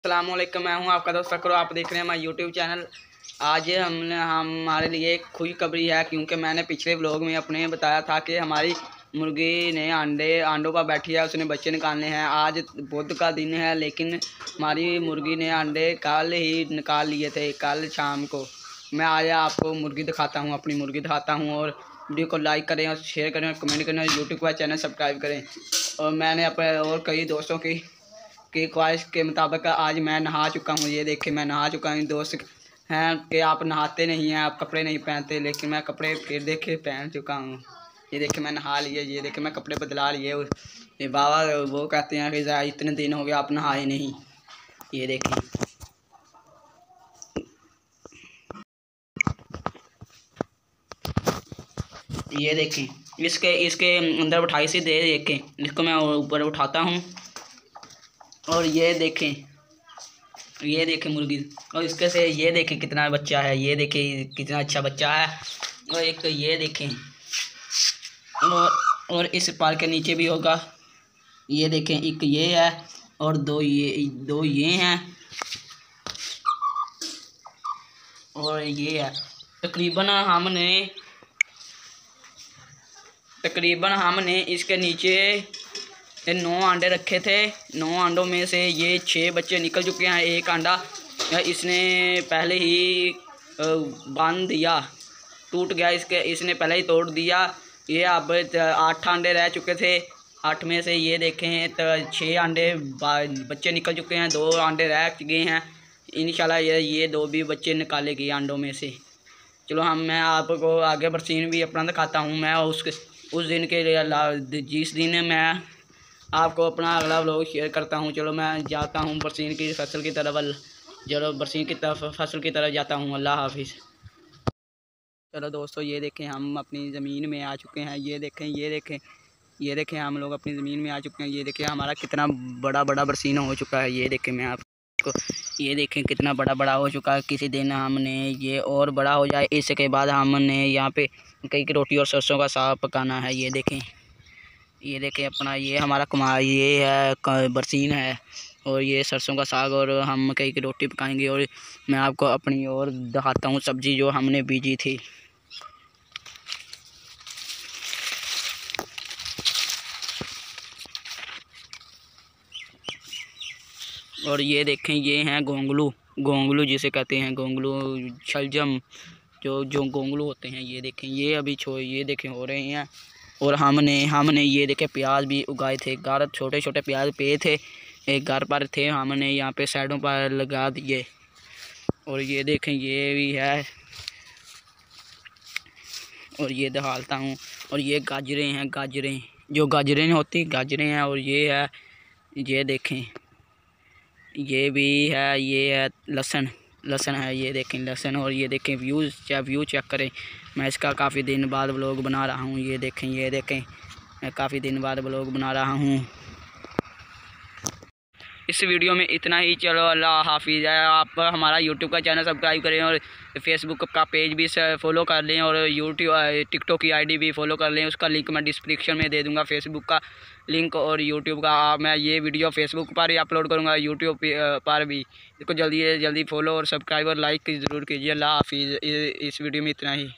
अस्सलामुअलैकुम, मैं हूं आपका दोस्त अकरो। आप देख रहे हैं हमारा यूट्यूब चैनल। आज हमारे लिए एक खुशखबरी है, क्योंकि मैंने पिछले व्लॉग में अपने बताया था कि हमारी मुर्गी ने अंडों पर बैठी है, उसने बच्चे निकालने हैं। आज बुध का दिन है, लेकिन हमारी मुर्गी ने अंडे कल ही निकाल लिए थे, कल शाम को। मैं आज आपको मुर्गी दिखाता हूँ, अपनी मुर्गी दिखाता हूँ। और वीडियो को लाइक करें और शेयर करें और कमेंट करें और यूट्यूब का चैनल सब्सक्राइब करें। और मैंने अपने और कई दोस्तों की ख्वाहिश के मुताबिक आज मैं नहा चुका हूँ। ये देखिए, मैं नहा चुका हूँ। दोस्त हैं कि आप नहाते नहीं हैं, आप कपड़े नहीं पहनते, लेकिन मैं कपड़े फिर देखे पहन चुका हूँ। ये देखिए, मैं नहा लिए। ये देखिए, मैं कपड़े बदला लिए। ये बाबा वो कहते हैं कि इतने दिन हो गए आप नहाए नहीं। ये देखिए, ये देखें, इसके इसके अंदर उठाई से दे देखें। इसको मैं ऊपर उठाता हूँ और ये देखें मुर्गी। और इसके से ये देखें कितना बच्चा है। ये देखें कितना अच्छा बच्चा है। और एक तो ये देखें, और इस पाल के नीचे भी होगा। ये देखें, एक ये है और दो ये हैं और ये है। तकरीबन हमने इसके नीचे 9 अंडे रखे थे। 9 अंडों में से ये 6 बच्चे निकल चुके हैं। एक अंडा इसने पहले ही बांध दिया, टूट गया। इसने पहले ही तोड़ दिया। ये अब 8 अंडे रह चुके थे। 8 में से ये देखें तो 6 अंडे बच्चे निकल चुके हैं, 2 अंडे रह गए हैं। इंशाल्लाह ये 2 भी बच्चे निकालेगी अंडों में से। चलो मैं आपको आगे बरसीन भी अपना दिखाता हूँ। मैं उस दिन के लिए जिस दिन मैं आपको अपना अगला व्लॉग शेयर करता हूँ। चलो मैं जाता हूँ बरसीन की फसल की तरफ। चलो बरसीन की तरफ फसल की तरफ जाता हूँ। अल्लाह हाफिज़। चलो दोस्तों, ये देखें, हम अपनी ज़मीन में आ चुके हैं। ये देखें हम लोग अपनी ज़मीन में आ चुके हैं। ये देखें हमारा कितना बड़ा बरसीन हो चुका है। ये देखें, मैं आपको ये देखें कितना बड़ा हो चुका है। किसी दिन हमने ये और बड़ा हो जाए, इसके बाद हमने यहाँ पे कई की रोटी और सरसों का साग पकाना है। ये देखें अपना ये हमारा कुमार, ये है बरसीन है और ये सरसों का साग, और हम कई की रोटी पकाएंगे। और मैं आपको अपनी और दिखाता हूँ सब्ज़ी जो हमने बीजी थी। और ये देखें, ये हैं गोंगलू जिसे कहते हैं, गोंगलू शलजम जो गोंगलू होते हैं। ये देखें, ये अभी ये देखें हो रहे हैं। और हमने ये देखें प्याज भी उगाए थे। छोटे छोटे प्याज पे थे, एक घर पर थे, हमने यहाँ पे साइडों पर लगा दिए। और ये देखें, ये भी है। और ये दिखाता हूँ। और ये गाजरें जो गाजरें होती गाजरें हैं। और ये है, ये देखें, ये भी है। ये है लहसुन है। ये देखें लहसुन। और ये देखें व्यू चेक करें। मैं इसका काफ़ी दिन बाद व्लॉग बना रहा हूँ। ये देखें मैं काफ़ी दिन बाद व्लॉग बना रहा हूँ। इस वीडियो में इतना ही। चलो अल्लाह हाफिज़। आप हमारा यूट्यूब का चैनल सब्सक्राइब करें और फेसबुक का पेज भी फॉलो कर लें, और टिकटॉक की आईडी भी फॉलो कर लें। उसका लिंक मैं डिस्क्रिप्शन में दे दूंगा, फेसबुक का लिंक और यूट्यूब का। मैं ये वीडियो फेसबुक पर ही अपलोड करूँगा, यूट्यूब पर भी। इसको जल्दी से जल्दी फॉलो और सब्सक्राइब और लाइक ज़रूर कीजिए। अल्लाह हाफिज़। इस वीडियो में इतना ही।